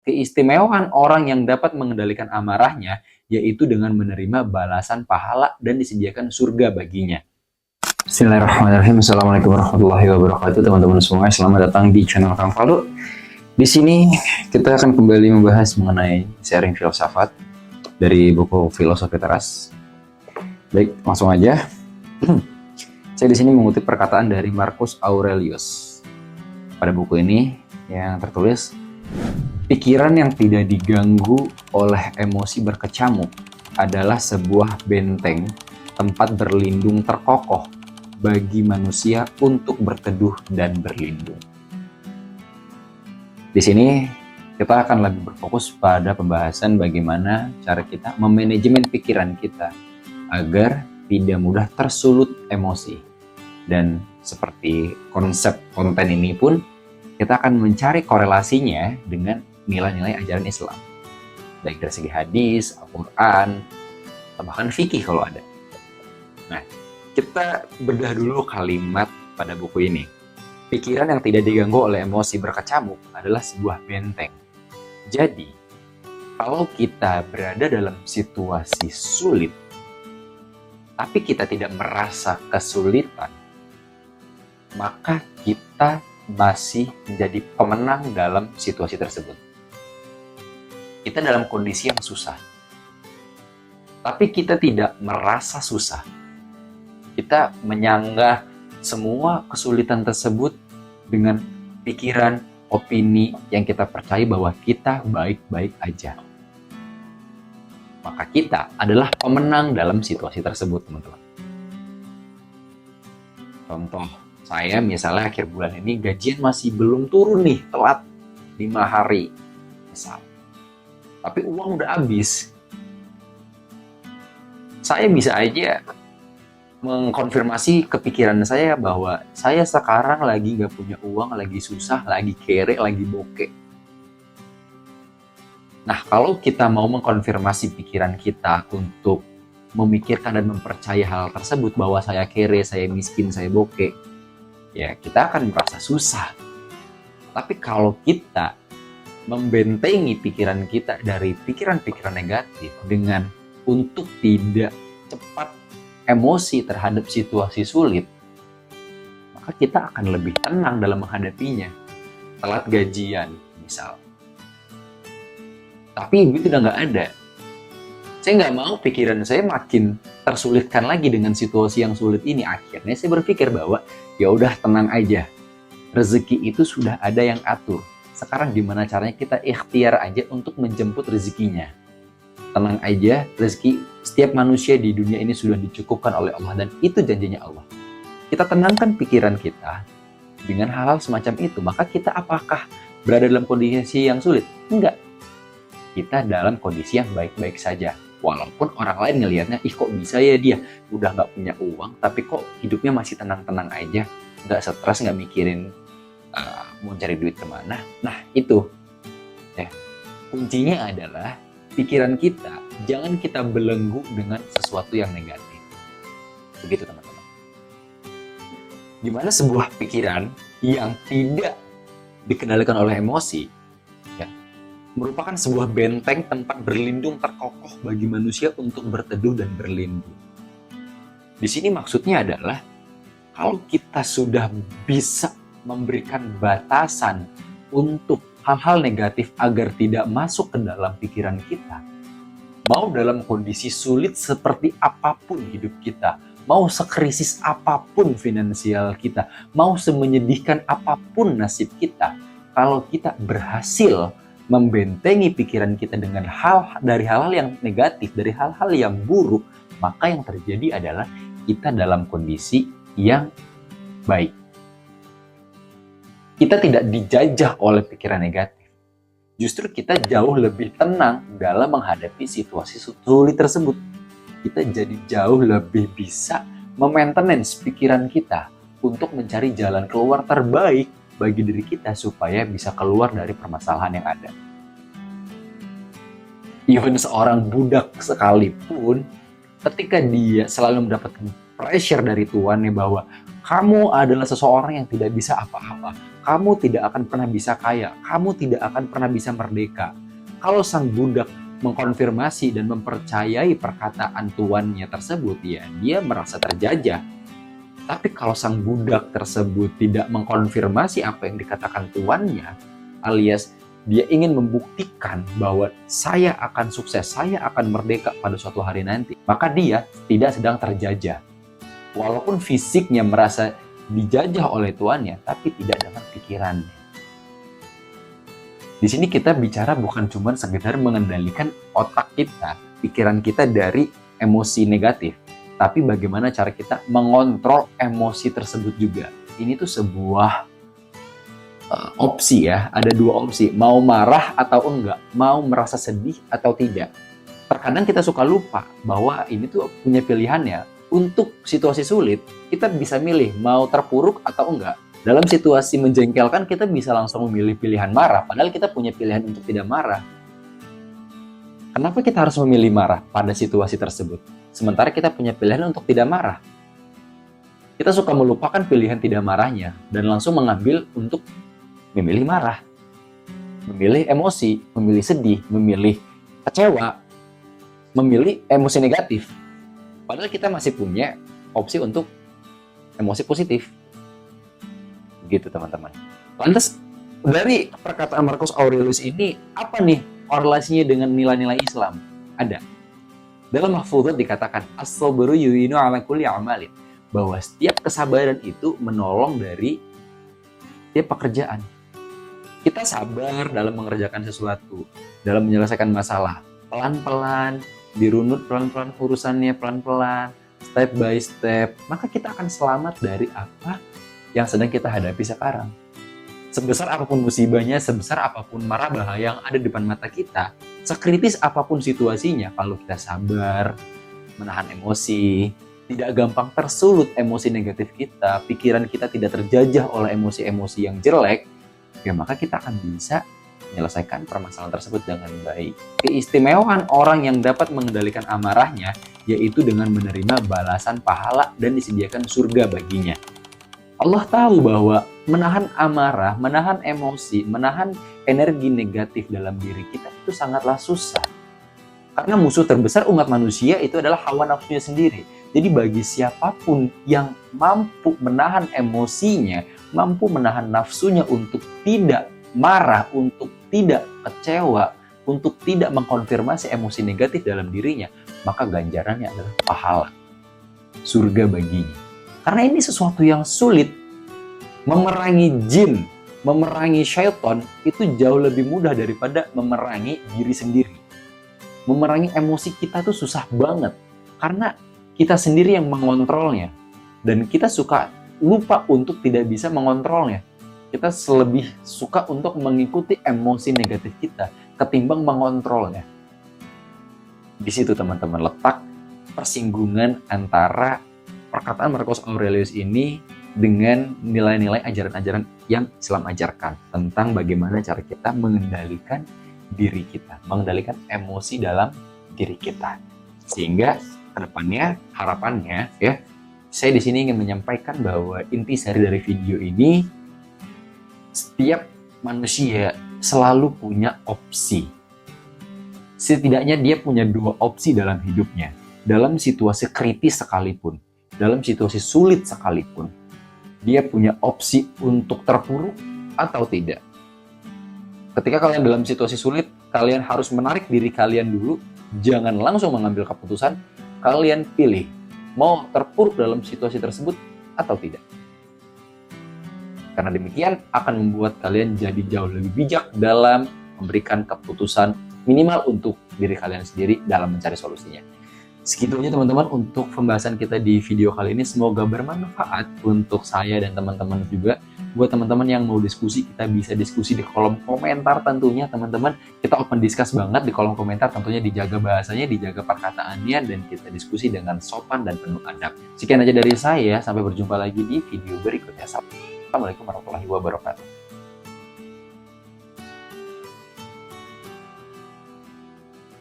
keistimewaan orang yang dapat mengendalikan amarahnya yaitu dengan menerima balasan pahala dan disediakan surga baginya. Bismillahirrahmanirrahim. Assalamualaikum warahmatullahi wabarakatuh, teman-teman semua. Selamat datang di channel Kang Faldo. Di sini kita akan kembali membahas mengenai sharing filsafat dari buku Filosofi Teras. Baik, langsung aja. Saya di sini mengutip perkataan dari Marcus Aurelius. Pada buku ini yang tertulis, pikiran yang tidak diganggu oleh emosi berkecamuk adalah sebuah benteng tempat berlindung terkokoh bagi manusia untuk berteduh dan berlindung. Di sini kita akan lebih berfokus pada pembahasan bagaimana cara kita memanajemen pikiran kita agar tidak mudah tersulut emosi. Dan seperti konsep konten ini pun, kita akan mencari korelasinya dengan nilai-nilai ajaran Islam. Baik dari segi hadis, Al-Quran, atau bahkan fikih kalau ada. Nah, kita bedah dulu kalimat pada buku ini. Pikiran yang tidak diganggu oleh emosi berkecamuk adalah sebuah benteng. Jadi, kalau kita berada dalam situasi sulit, tapi kita tidak merasa kesulitan, maka kita masih menjadi pemenang dalam situasi tersebut. Kita dalam kondisi yang susah, tapi kita tidak merasa susah. Kita menyanggah semua kesulitan tersebut dengan pikiran, opini yang kita percaya bahwa kita baik-baik aja. Maka kita adalah pemenang dalam situasi tersebut, teman-teman. Contoh, saya misalnya akhir bulan ini gajian masih belum turun nih, telat 5 hari misal. Tapi uang udah habis. Saya bisa aja mengkonfirmasi kepikiran saya bahwa saya sekarang lagi nggak punya uang, lagi susah, lagi kere, lagi bokeh. Nah, kalau kita mau mengkonfirmasi pikiran kita untuk memikirkan dan mempercayai hal tersebut bahwa saya kere, saya miskin, saya bokeh, ya kita akan merasa susah. Tapi kalau kita membentengi pikiran kita dari pikiran-pikiran negatif dengan untuk tidak cepat emosi terhadap situasi sulit, maka kita akan lebih tenang dalam menghadapinya. Telat gajian misal, tapi itu udah nggak ada. Saya nggak mau pikiran saya makin tersulitkan lagi dengan situasi yang sulit ini. Akhirnya saya berpikir bahwa ya udah, tenang aja. Rezeki itu sudah ada yang atur. Sekarang gimana caranya kita ikhtiar aja untuk menjemput rezekinya. Tenang aja, rezeki setiap manusia di dunia ini sudah dicukupkan oleh Allah dan itu janjinya Allah. Kita tenangkan pikiran kita dengan hal-hal semacam itu, maka kita apakah berada dalam kondisi yang sulit? Enggak. Kita dalam kondisi yang baik-baik saja. Walaupun orang lain ngelihatnya, ih kok bisa ya dia udah nggak punya uang, tapi kok hidupnya masih tenang-tenang aja, nggak stres, nggak mikirin mau cari duit kemana. Nah itu ya, kuncinya adalah pikiran kita jangan kita belenggu dengan sesuatu yang negatif. Begitu teman-teman. Gimana sebuah pikiran yang tidak dikendalikan oleh emosi merupakan sebuah benteng tempat berlindung terkokoh bagi manusia untuk berteduh dan berlindung. Di sini maksudnya adalah kalau kita sudah bisa memberikan batasan untuk hal-hal negatif agar tidak masuk ke dalam pikiran kita, mau dalam kondisi sulit seperti apapun hidup kita, mau sekrisis apapun finansial kita, mau semenyedihkan apapun nasib kita, kalau kita berhasil membentengi pikiran kita dengan hal-hal yang negatif, dari hal-hal yang buruk, maka yang terjadi adalah kita dalam kondisi yang baik. Kita tidak dijajah oleh pikiran negatif. Justru kita jauh lebih tenang dalam menghadapi situasi sulit tersebut. Kita jadi jauh lebih bisa memaintenance pikiran kita untuk mencari jalan keluar terbaik bagi diri kita supaya bisa keluar dari permasalahan yang ada. Even seorang budak sekalipun, ketika dia selalu mendapatkan pressure dari tuannya bahwa kamu adalah seseorang yang tidak bisa apa-apa, kamu tidak akan pernah bisa kaya, kamu tidak akan pernah bisa merdeka. Kalau sang budak mengkonfirmasi dan mempercayai perkataan tuannya tersebut, ya dia merasa terjajah. Tapi kalau sang budak tersebut tidak mengkonfirmasi apa yang dikatakan tuannya, alias dia ingin membuktikan bahwa saya akan sukses, saya akan merdeka pada suatu hari nanti, maka dia tidak sedang terjajah. Walaupun fisiknya merasa dijajah oleh tuannya, tapi tidak dengan pikirannya. Di sini kita bicara bukan cuma sekedar mengendalikan otak kita, pikiran kita dari emosi negatif, tapi bagaimana cara kita mengontrol emosi tersebut juga. Ini tuh sebuah opsi ya, ada dua opsi, mau marah atau enggak, mau merasa sedih atau tidak. Terkadang kita suka lupa bahwa ini tuh punya pilihannya. Untuk situasi sulit, kita bisa milih mau terpuruk atau enggak. Dalam situasi menjengkelkan, kita bisa langsung memilih pilihan marah, padahal kita punya pilihan untuk tidak marah. Kenapa kita harus memilih marah pada situasi tersebut? Sementara kita punya pilihan untuk tidak marah. Kita suka melupakan pilihan tidak marahnya, dan langsung mengambil untuk memilih marah. Memilih emosi, memilih sedih, memilih kecewa, memilih emosi negatif. Padahal kita masih punya opsi untuk emosi positif. Gitu teman-teman. Lantas dari perkataan Marcus Aurelius ini apa nih korelasinya dengan nilai-nilai Islam? Ada. Dalam Mahfudhat dikatakan as-sabru yu'inu ala kulli amalin, bahwa setiap kesabaran itu menolong dari setiap pekerjaan. Kita sabar dalam mengerjakan sesuatu, dalam menyelesaikan masalah, pelan-pelan, dirunut pelan-pelan urusannya, pelan-pelan, step by step, maka kita akan selamat dari apa yang sedang kita hadapi sekarang. Sebesar apapun musibahnya, sebesar apapun mara bahaya yang ada di depan mata kita, sekritis apapun situasinya, kalau kita sabar, menahan emosi, tidak gampang tersulut emosi negatif kita, pikiran kita tidak terjajah oleh emosi-emosi yang jelek, ya maka kita akan bisa menyelesaikan permasalahan tersebut dengan baik. Keistimewaan orang yang dapat mengendalikan amarahnya, yaitu dengan menerima balasan pahala dan disediakan surga baginya. Allah tahu bahwa menahan amarah, menahan emosi, menahan energi negatif dalam diri kita itu sangatlah susah. Karena musuh terbesar umat manusia itu adalah hawa nafsunya sendiri. Jadi bagi siapapun yang mampu menahan emosinya, mampu menahan nafsunya untuk tidak marah, untuk tidak kecewa, untuk tidak mengkonfirmasi emosi negatif dalam dirinya, maka ganjarannya adalah pahala, surga baginya. Karena ini sesuatu yang sulit. Memerangi jin, memerangi syaitan itu jauh lebih mudah daripada memerangi diri sendiri. Memerangi emosi kita tuh susah banget. Karena kita sendiri yang mengontrolnya. Dan kita suka lupa untuk tidak bisa mengontrolnya. Kita lebih suka untuk mengikuti emosi negatif kita ketimbang mengontrolnya. Di situ teman-teman letak persinggungan antara perkataan Marcus Aurelius ini dengan nilai-nilai ajaran-ajaran yang Islam ajarkan tentang bagaimana cara kita mengendalikan diri kita, mengendalikan emosi dalam diri kita. Sehingga kedepannya, harapannya ya, saya di sini ingin menyampaikan bahwa intisari dari video ini, setiap manusia selalu punya opsi. Setidaknya dia punya dua opsi dalam hidupnya, dalam situasi kritis sekalipun, dalam situasi sulit sekalipun. Dia punya opsi untuk terpuruk atau tidak. Ketika kalian dalam situasi sulit, kalian harus menarik diri kalian dulu, jangan langsung mengambil keputusan, kalian pilih mau terpuruk dalam situasi tersebut atau tidak. Karena demikian akan membuat kalian jadi jauh lebih bijak dalam memberikan keputusan minimal untuk diri kalian sendiri dalam mencari solusinya. Segitu aja teman-teman untuk pembahasan kita di video kali ini. Semoga bermanfaat untuk saya dan teman-teman juga. Buat teman-teman yang mau diskusi, kita bisa diskusi di kolom komentar tentunya teman-teman. Kita open discuss banget di kolom komentar, tentunya dijaga bahasanya, dijaga perkataannya, dan kita diskusi dengan sopan dan penuh adab. Sekian aja dari saya, sampai berjumpa lagi di video berikutnya. Assalamualaikum warahmatullahi wabarakatuh.